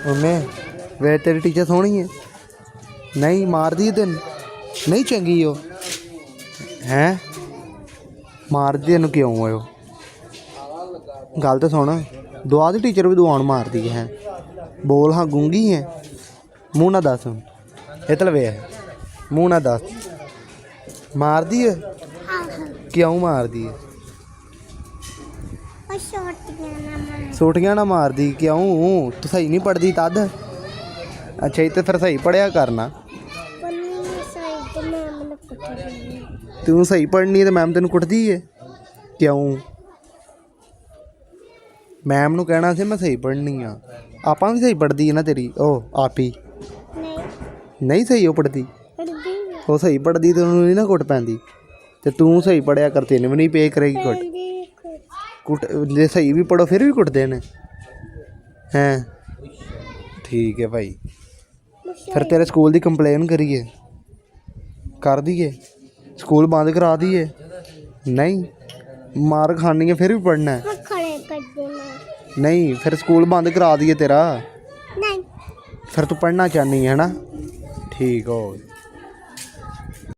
उन्हें वे तेरी टीचर सोहनी है नहीं मार दी तेन नहीं चंगी हो हैं मार दी तेन क्यों है गल तो सुन दुआ दी टीचर भी दुआ मार दी है बोल हाँ गूंगी है मूँह ना दस इतल वे है मूँह ना दस मार दी है क्यों मार दी है सोटियां ना मार दी क्यों तू सही नहीं पढ़ती तद अच्छा ये तो फिर सही पढ़िया करना तू सही पढ़नी है तो मैम तेन कुटदी है क्यों मैम नू कहना से मैं सही पढ़नी हाँ आपा भी सही पढ़ती है ना तेरी ओह आप ही नहीं सही हो पढ़ती वो सही पढ़ती तो उन्होंने नहीं ना कुट पैंदी ते तू सही पढ़िया कर तेन भी नहीं पे करेगी कुट जे सही भी पढ़ो फिर भी कुटते हैं हैं ठीक है भाई फिर तेरे स्कूल की कंप्लेन करिए कर दिए स्कूल बंद करा दिए नहीं मार खानी है फिर भी पढ़ना है नहीं फिर स्कूल बंद करा दिए तेरा नहीं फिर तू पढ़ना चाहनी है ना ठीक हो